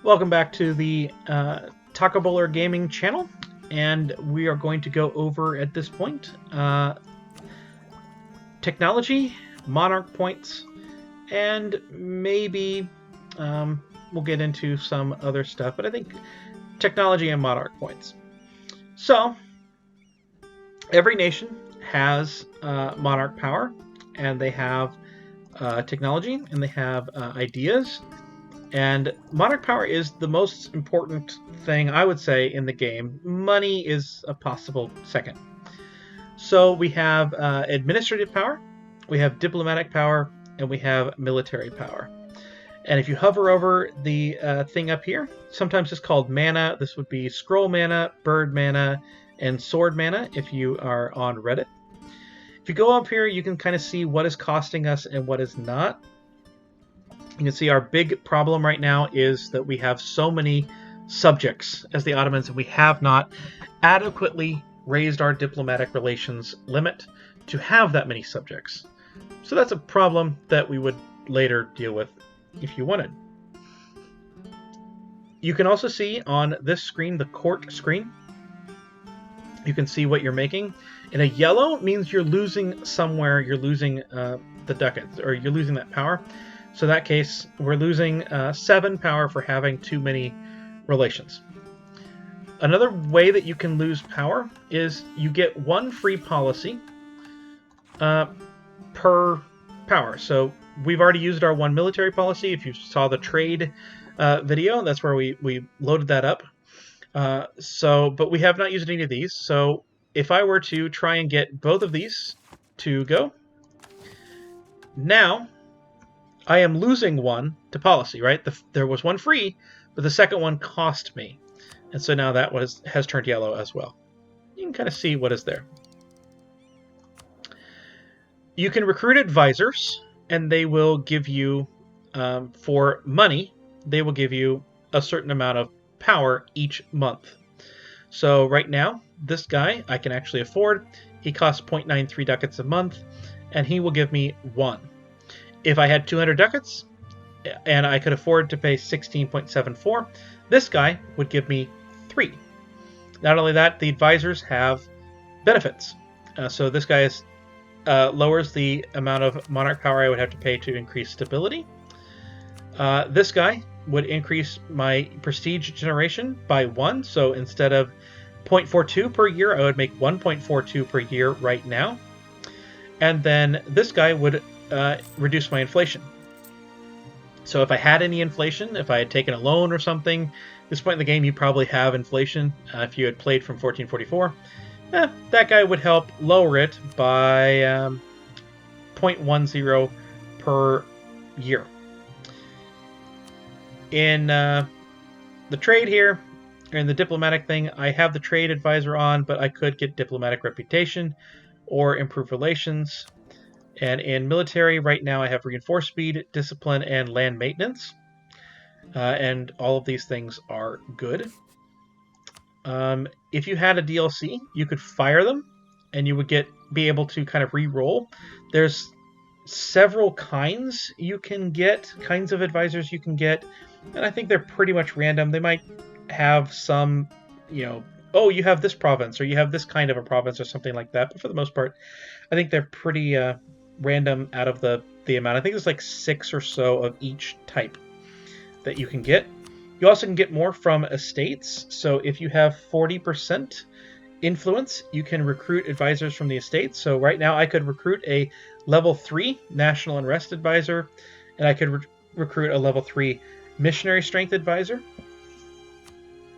Welcome back to the Taco Bowler Gaming channel, and we are going to go over at this point technology, Monarch points, and maybe we'll get into some other stuff, but I think technology and Monarch points. So every nation has Monarch Power, and they have technology, and they have ideas. And Monarch Power is the most important thing, I would say, in the game. Money is a possible second. So we have administrative power, we have diplomatic power, and we have military power. And if you hover over the thing up here, sometimes it's called mana. This would be scroll mana, bird mana, and sword mana if you are on Reddit. If you go up here, you can kind of see what is costing us and what is not. You can see our big problem right now is that we have so many subjects as the Ottomans, and we have not adequately raised our diplomatic relations limit to have that many subjects. So that's a problem that we would later deal with if you wanted. You can also see on this screen, the court screen, you can see what you're making. And a yellow means you're losing somewhere, you're losing the ducats, or you're losing that power. So in that case, we're losing 7 power for having too many relations. Another way that you can lose power is you get 1 free policy per power. So we've already used our 1 military policy. If you saw the trade video, that's where we loaded that up. But we have not used any of these. So if I were to try and get both of these to go, now I am losing 1 to policy, right? There was 1 free, but the second one cost me. And so now that has turned yellow as well. You can kind of see what is there. You can recruit advisors, and they will give you, for money, they will give you a certain amount of power each month. So right now, this guy I can actually afford. He costs 0.93 ducats a month, and he will give me 1. If I had 200 ducats and I could afford to pay 16.74, this guy would give me 3. Not only that, the advisors have benefits. So this guy lowers the amount of Monarch power I would have to pay to increase stability. This guy would increase my prestige generation by 1. So instead of 0.42 per year, I would make 1.42 per year right now. And then this guy would reduce my inflation. So if I had any inflation, if I had taken a loan or something, at this point in the game you probably have inflation. If you had played from 1444, that guy would help lower it by 0.10 per year. In the trade here, or in the diplomatic thing, I have the trade advisor on, but I could get diplomatic reputation or improve relations. And in military, right now I have reinforced speed, discipline, and land maintenance. And all of these things are good. If you had a DLC, you could fire them, and you would be able to kind of re-roll. There's several kinds of advisors you can get, and I think they're pretty much random. They might have some, oh, you have this province, or you have this kind of a province, or something like that. But for the most part, I think they're pretty random out of the amount. I think there's like 6 or so of each type that you can get. You also can get more from estates. So if you have 40% influence, you can recruit advisors from the estates. So right now I could recruit a level 3 national unrest advisor, and I could recruit a level 3 missionary strength advisor.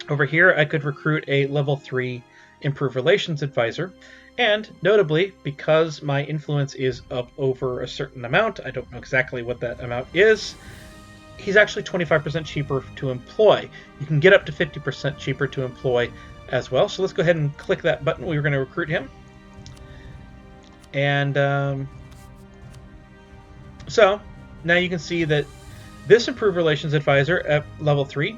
Over here I could recruit a level 3 improve relations advisor. And notably, because my influence is up over a certain amount, I don't know exactly what that amount is, he's actually 25% cheaper to employ. You can get up to 50% cheaper to employ as well. So let's go ahead and click that button. We were going to recruit him. And so now you can see that this improved relations advisor at level 3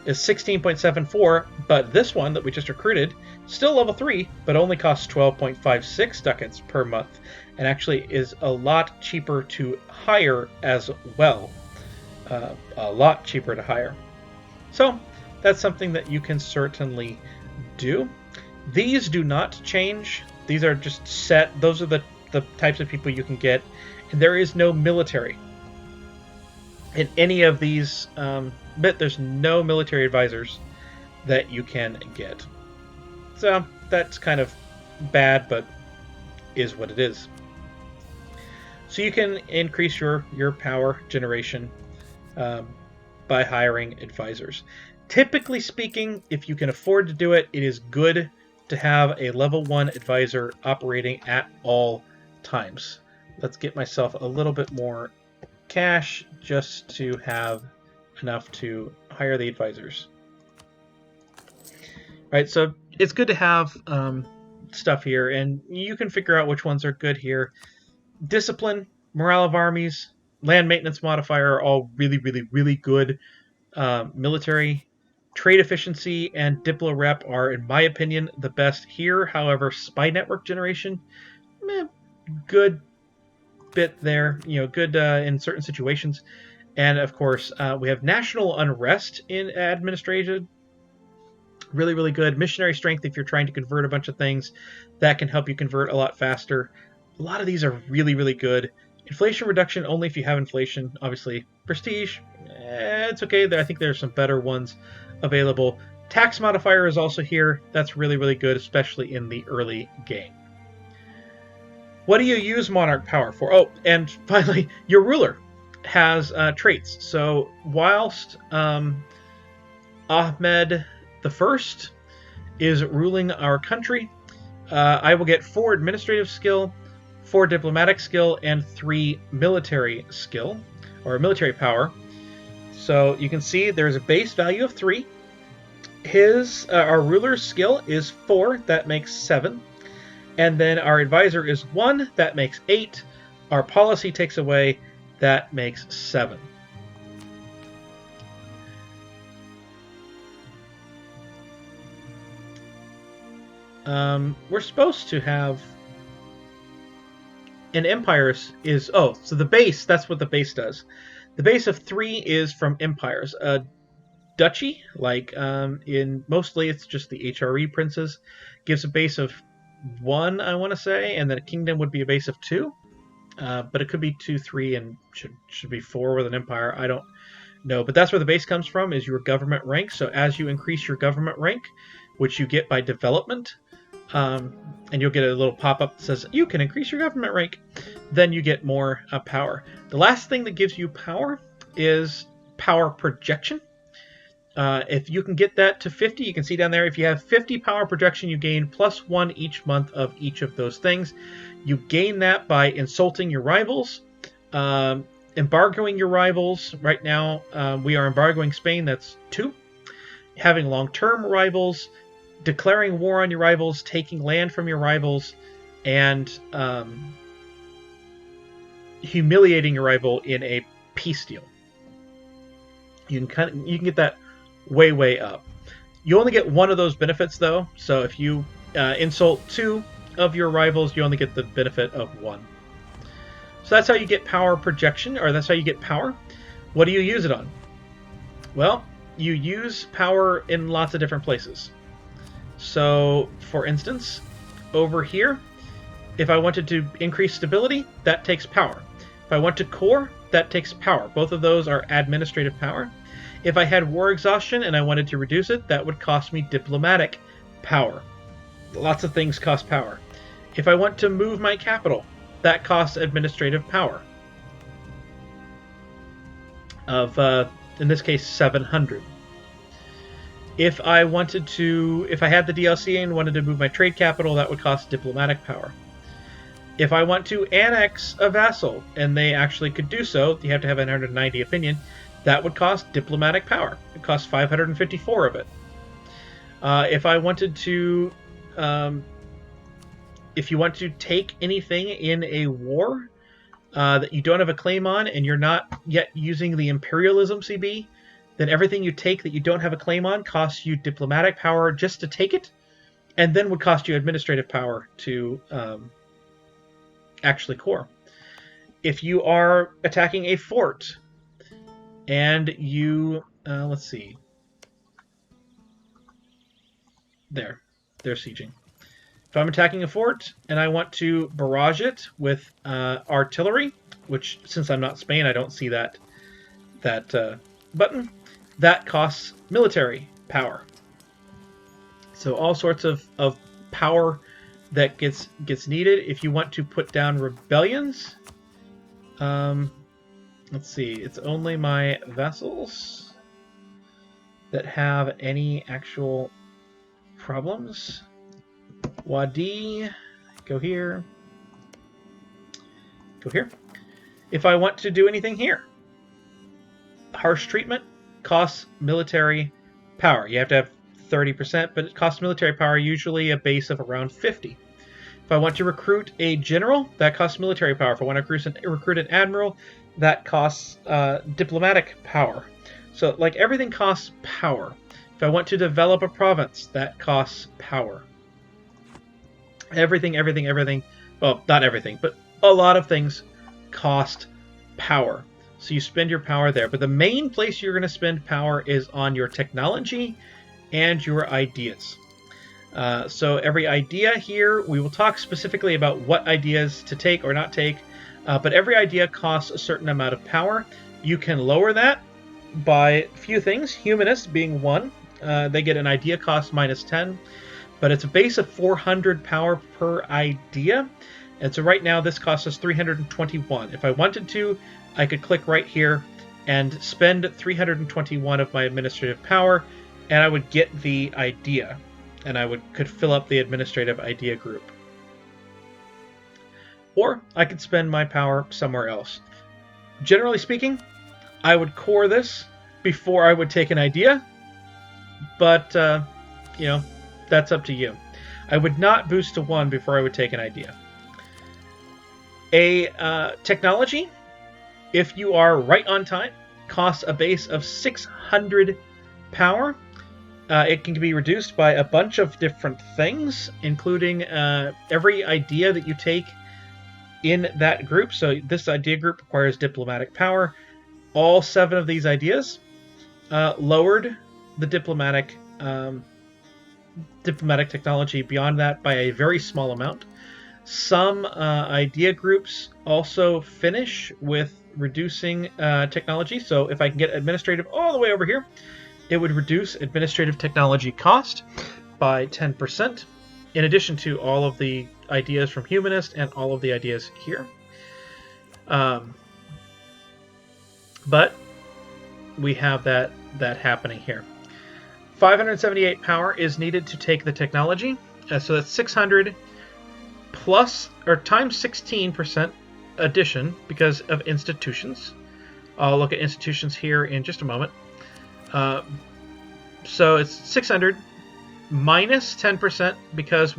is 16.74, but this one that we just recruited, still level 3, but only costs 12.56 ducats per month, and actually is a lot cheaper to hire as well. A lot cheaper to hire. So that's something that you can certainly do. These do not change. These are just set. Those are the types of people you can get. And there is no military in any of these, but there's no military advisors that you can get. So that's kind of bad, but is what it is. So you can increase your power generation by hiring advisors. Typically speaking, if you can afford to do it, it is good to have a level 1 advisor operating at all times. Let's get myself a little bit more cash just to have enough to hire the advisors. Right, so it's good to have stuff here, and you can figure out which ones are good here. Discipline, morale of armies, land maintenance modifier are all really, really, really good. Military, trade efficiency, and Diplo rep are, in my opinion, the best here. However, spy network generation, good bit there. Good in certain situations. And of course, we have national unrest in administration. Really, really good. Missionary strength if you're trying to convert a bunch of things. That can help you convert a lot faster. A lot of these are really, really good. Inflation reduction only if you have inflation. Obviously, prestige, it's okay. I think there's some better ones available. Tax modifier is also here. That's really, really good, especially in the early game. What do you use Monarch Power for? Oh, and finally, your ruler has traits. So whilst Ahmed the First is ruling our country, I will get 4 administrative skill, 4 diplomatic skill, and 3 military skill, or military power. So you can see there's a base value of 3. Our ruler's skill is 4, that makes 7. And then our advisor is 1, that makes 8. Our policy takes away, that makes 7. We're supposed to have an empires is so the base, that's what the base does. The base of 3 is from empires. Duchy, like in mostly it's just the HRE princes, gives a base of 1, I want to say, and then a kingdom would be a base of 2. But it could be 2, 3, and should be 4 with an empire. I don't know, but that's where the base comes from, is your government rank. So as you increase your government rank, which you get by development, and you'll get a little pop-up that says you can increase your government rank, then you get more power. The last thing that gives you power is power projection. If you can get that to 50, you can see down there, if you have 50 power projection, you gain +1 each month of each of those things. You gain that by insulting your rivals, embargoing your rivals. Right now, we are embargoing Spain, that's 2. Having long-term rivals, declaring war on your rivals, taking land from your rivals, and humiliating your rival in a peace deal. You can get that way up. You only get 1 of those benefits though, so if you insult 2 of your rivals, you only get the benefit of 1. So that's how you get power projection, or that's how you get power. What do you use it on? Well, you use power in lots of different places. So, for instance, over here, if I wanted to increase stability, that takes power. If I want to core, that takes power. Both of those are administrative power. If I had war exhaustion and I wanted to reduce it, that would cost me diplomatic power. Lots of things cost power. If I want to move my capital, that costs administrative power of, in this case, 700. If I had the DLC and wanted to move my trade capital, that would cost diplomatic power. If I want to annex a vassal, and they actually could do so, you have to have an 190 opinion, that would cost diplomatic power. It costs 554 of it. If I wanted to, if you want to take anything in a war that you don't have a claim on, and you're not yet using the imperialism CB, then everything you take that you don't have a claim on costs you diplomatic power just to take it, and then would cost you administrative power to actually core. If you are attacking a fort, and you, let's see, There. They're sieging. If I'm attacking a fort and I want to barrage it with artillery, which since I'm not Spain, I don't see that button, that costs military power. So all sorts of power that gets needed. If you want to put down rebellions, let's see, it's only my vassals that have any actual problems. Wadi, go here. Go here. If I want to do anything here, harsh treatment costs military power. You have to have 30%, but it costs military power, usually a base of around 50. If I want to recruit a general, that costs military power. If I want to recruit an admiral, that costs diplomatic power. So, like, everything costs power. If I want to develop a province, that costs power. Everything. Well, not everything, but a lot of things cost power. So you spend your power there. But the main place you're going to spend power is on your technology and your ideas. So every idea here, we will talk specifically about what ideas to take or not take, but every idea costs a certain amount of power. You can lower that by a few things, humanist being one. They get an idea cost minus 10, but it's a base of 400 power per idea. And so right now this costs us 321. If I wanted to, I could click right here and spend 321 of my administrative power, and I would get the idea, and I could fill up the administrative idea group. Or I could spend my power somewhere else. Generally speaking, I would core this before I would take an idea, but you know, that's up to you. I would not boost to 1 before I would take an idea. A technology, if you are right on time, costs a base of 600 power. It can be reduced by a bunch of different things, including every idea that you take in that group. So this idea group requires diplomatic power. All 7 of these ideas lowered the diplomatic technology beyond that by a very small amount. Some idea groups also finish with reducing technology. So if I can get administrative all the way over here, it would reduce administrative technology cost by 10%, in addition to all of the ideas from humanist and all of the ideas here. But we have that happening here. 578 power is needed to take the technology. So that's 600 plus or times 16% addition because of institutions. I'll look at institutions here in just a moment. So it's 600 minus 10% because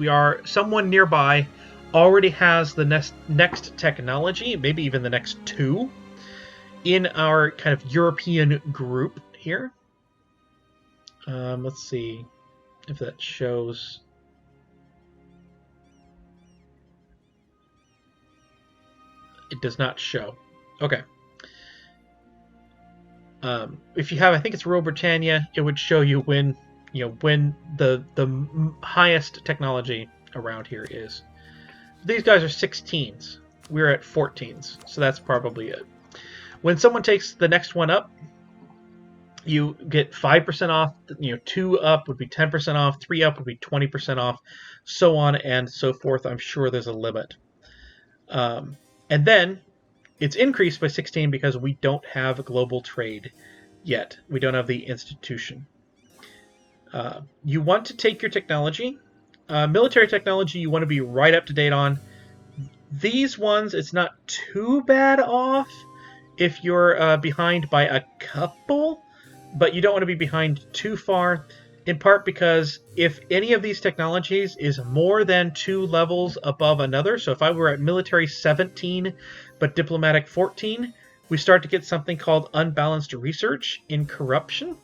someone nearby already has the next technology, maybe even the next 2 in our kind of European group here. Let's see if that shows. It does not show. Okay. If you have, I think it's Royal Britannia, it would show you when the highest technology around here is. These guys are 16s. We're at 14s, so that's probably it. When someone takes the next one up, you get 5% off. 2 up would be 10% off. 3 up would be 20% off, so on and so forth. I'm sure there's a limit. And then it's increased by 16 because we don't have global trade yet. We don't have the institution. You want to take your technology. Military technology you want to be right up to date on. These ones, it's not too bad off if you're behind by a couple, but you don't want to be behind too far, in part because if any of these technologies is more than 2 levels above another, so if I were at military 17 but diplomatic 14, we start to get something called unbalanced research in corruption,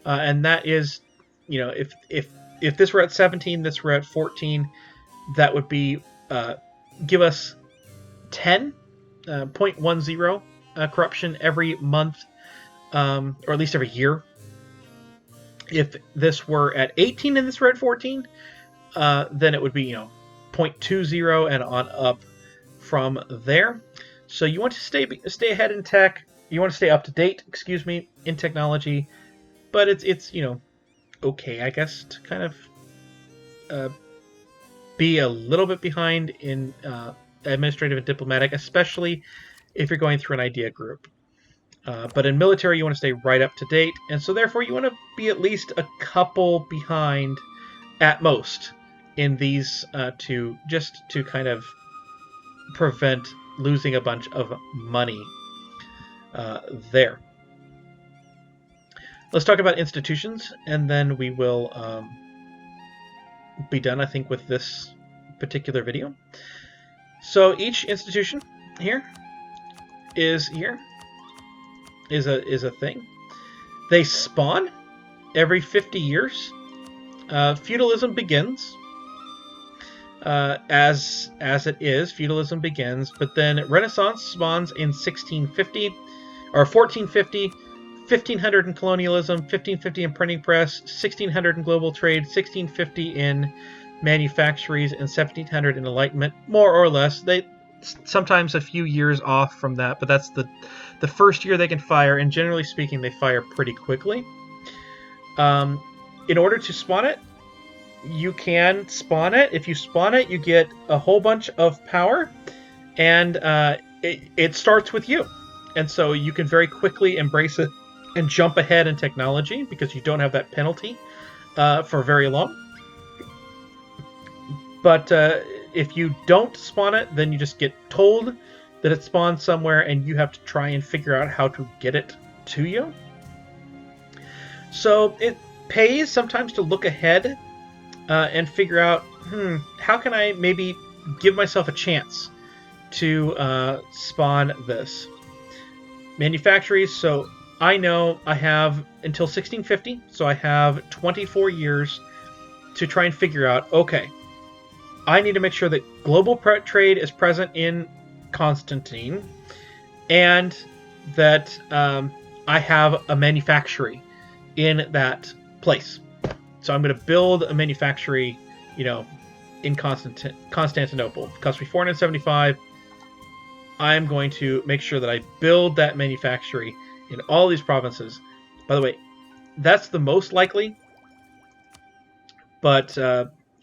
and that is, if this were at 17, this were at 14, that would be give us 10.10 corruption every month, or at least every year. If this were at 18 and this were at 14, then it would be 0.20 and on up from there. So you want to stay ahead in tech. You want to stay up to date, in technology. But it's okay, I guess, to kind of be a little bit behind in administrative and diplomatic, especially if you're going through an idea group. But in military, you want to stay right up to date, and so therefore you want to be at least a couple behind at most in these two, just to kind of prevent losing a bunch of money there. Let's talk about institutions, and then we will be done, I think, with this particular video. So each institution here is a thing. They spawn every 50 years. Feudalism begins. As it is, feudalism begins, but then Renaissance spawns in 1650 or 1450. 1500 in colonialism, 1550 in printing press, 1600 in global trade, 1650 in manufactories, and 1700 in enlightenment, more or less. They sometimes a few years off from that, but that's the first year they can fire, and generally speaking, they fire pretty quickly. In order to spawn it, you can spawn it. If you spawn it, you get a whole bunch of power, and it starts with you. And so you can very quickly embrace it and jump ahead in technology because you don't have that penalty for very long. But if you don't spawn it, then you just get told that it spawned somewhere and you have to try and figure out how to get it to you. So it pays sometimes to look ahead and figure out, how can I maybe give myself a chance to spawn this? Manufactories, so I know I have until 1650, so I have 24 years to try and figure out, okay, I need to make sure that global trade is present in Constantine, and that I have a manufactory in that place. So I'm going to build a manufactory, in Constantinople. It cost me 475. I'm going to make sure that I build that manufactory in all these provinces. By the way, that's the most likely, but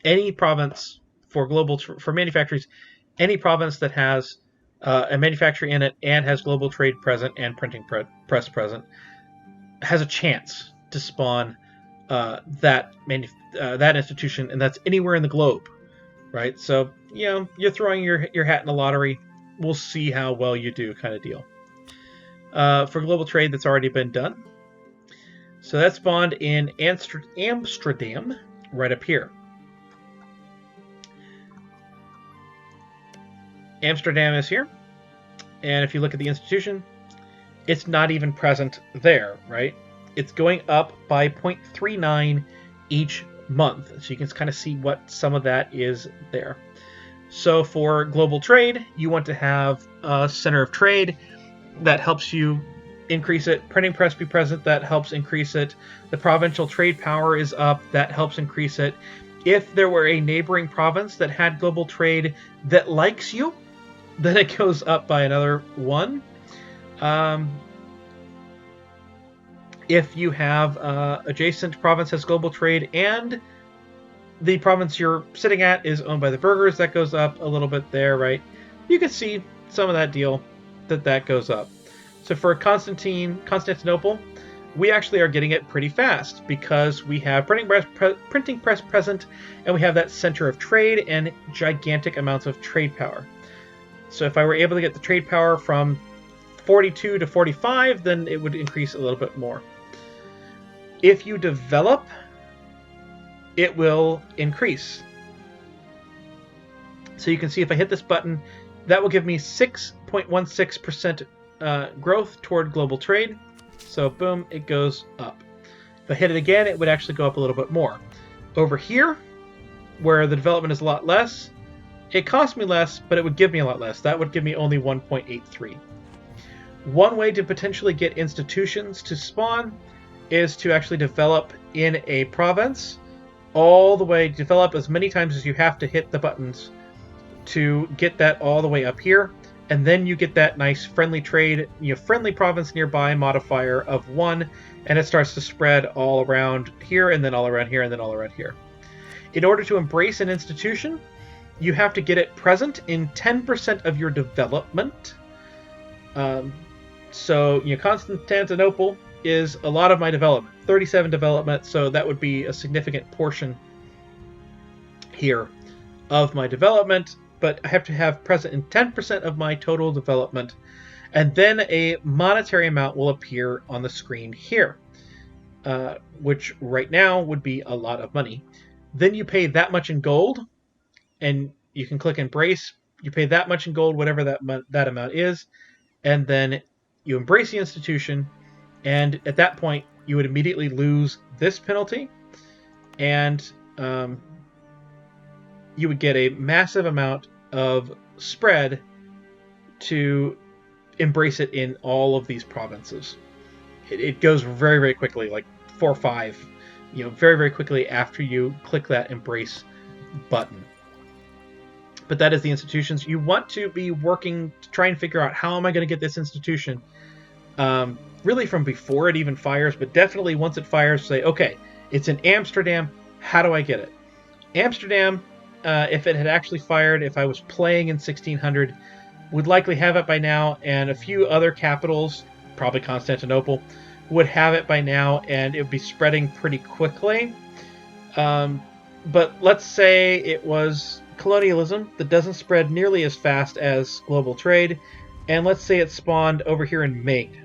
any province for manufactories, any province that has a manufacturing in it and has global trade present and printing press present has a chance to spawn that institution, and that's anywhere in the globe, right? So you're throwing your hat in the lottery. We'll see how well you do, kind of deal. For global trade, that's already been done. So that spawned in Amsterdam, right up here. Amsterdam is here, and if you look at the institution, it's not even present there, right? It's going up by 0.39 each month, so you can kind of see what some of that is there. So for global trade, you want to have a center of trade that helps you increase it. Printing press be present, that helps increase it. The provincial trade power is up, that helps increase it. If there were a neighboring province that had global trade that likes you, then it goes up by another 1. If you have adjacent province has global trade and the province you're sitting at is owned by the burghers, that goes up a little bit there, right? You can see some of that deal that goes up. So for Constantinople, we actually are getting it pretty fast because we have printing press present, and we have that center of trade and gigantic amounts of trade power. So if I were able to get the trade power from 42 to 45, then it would increase a little bit more. If you develop, it will increase. So you can see if I hit this button, that will give me 6.16% growth toward global trade. So boom, it goes up. If I hit it again, it would actually go up a little bit more. Over here, where the development is a lot less, it costs me less, but it would give me a lot less. That would give me only 1.83. One way to potentially get institutions to spawn is to actually develop in a province, all the way, develop as many times as you have to hit the buttons to get that all the way up here, and then you get that nice friendly trade, friendly province nearby modifier of 1, and it starts to spread all around here, and then all around here, and then all around here. In order to embrace an institution, you have to get it present in 10% of your development. So, Constantinople is a lot of my development, 37 development, so that would be a significant portion here of my development, but I have to have present in 10% of my total development, and then a monetary amount will appear on the screen here, which right now would be a lot of money. Then you pay that much in gold, and you can click Embrace. You pay that much in gold, whatever that amount is, and then you embrace the institution, and at that point, you would immediately lose this penalty, and you would get a massive amount of spread to embrace it in all of these provinces. It goes very, very quickly, like 4 or 5, very, very quickly after you click that Embrace button. But that is the institutions. You want to be working to try and figure out, how am I going to get this institution? Really from before it even fires, but definitely once it fires, say, okay, it's in Amsterdam. How do I get it? Amsterdam, if it had actually fired, if I was playing in 1600, would likely have it by now, and a few other capitals, probably Constantinople, would have it by now, and it would be spreading pretty quickly. But let's say it was colonialism that doesn't spread nearly as fast as global trade, and let's say it spawned over here in Maine.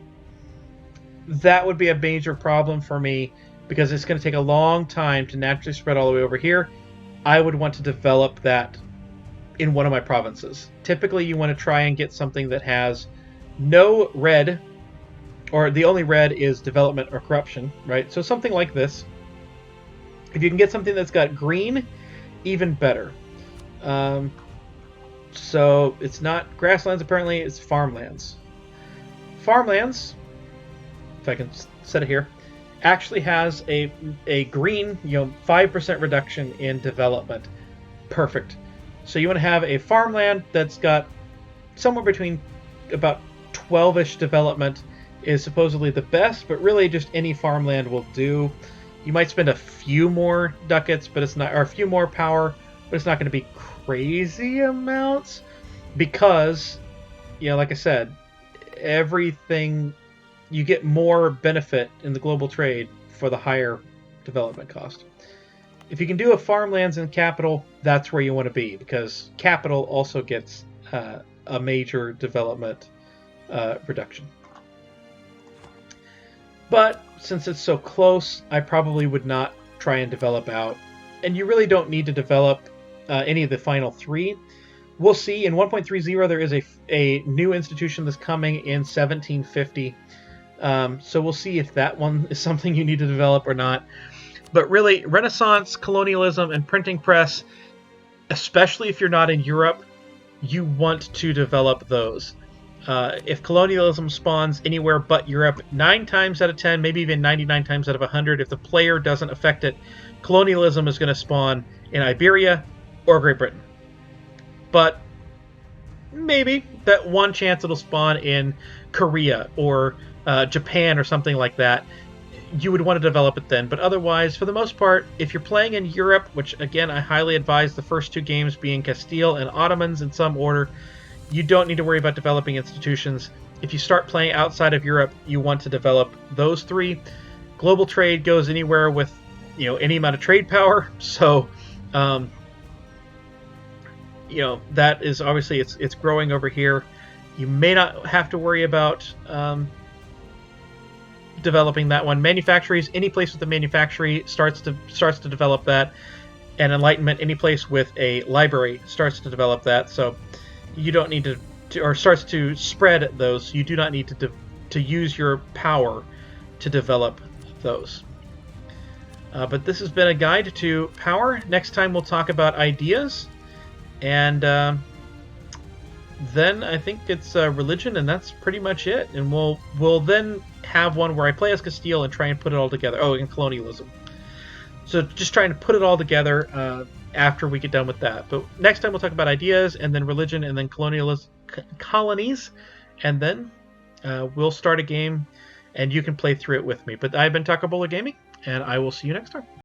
That would be a major problem for me, because it's going to take a long time to naturally spread all the way over here. I would want to develop that in one of my provinces. Typically, you want to try and get something that has no red, or the only red is development or corruption, right? So something like this. If you can get something that's got green, even better. So it's not grasslands, apparently, it's farmlands. Farmlands, if I can set it here, actually has a green, 5% reduction in development. Perfect. So you want to have a farmland that's got somewhere between about 12-ish development is supposedly the best, but really just any farmland will do. You might spend a few more ducats, but it's not, or a few more power, but it's not going to be crazy amounts, because, like I said, everything, you get more benefit in the global trade for the higher development cost. If you can do a farmlands in capital, that's where you want to be, because capital also gets a major development reduction. But since it's so close, I probably would not try and develop out. And you really don't need to develop any of the final 3. We'll see. In 1.30, there is a new institution that's coming in 1750. So we'll see if that one is something you need to develop or not. But really, Renaissance, colonialism, and printing press, especially if you're not in Europe, you want to develop those. If colonialism spawns anywhere but Europe, 9 times out of 10, maybe even 99 times out of 100, if the player doesn't affect it, colonialism is going to spawn in Iberia or Great Britain. But maybe that one chance it'll spawn in Korea or Japan or something like that, you would want to develop it then. But otherwise, for the most part, if you're playing in Europe, which again I highly advise the first 2 games being Castile and Ottomans in some order, you don't need to worry about developing institutions. If you start playing outside of Europe, you want to develop those 3. Global trade goes anywhere with any amount of trade power, so that is obviously it's growing over here. You may not have to worry about developing that one. Manufactories, any place with a manufactory starts to develop that, and Enlightenment, any place with a library starts to develop that. So you don't need to or starts to spread those. You do not need to use your power to develop those. But this has been a guide to power. Next time we'll talk about ideas, and then I think it's religion, and that's pretty much it. And we'll then have one where I play as Castile and try and put it all together. Oh, and colonialism. So just trying to put it all together after we get done with that. But next time we'll talk about ideas, and then religion, and then colonies, and then we'll start a game, and you can play through it with me. But I've been Taco Gaming, and I will see you next time.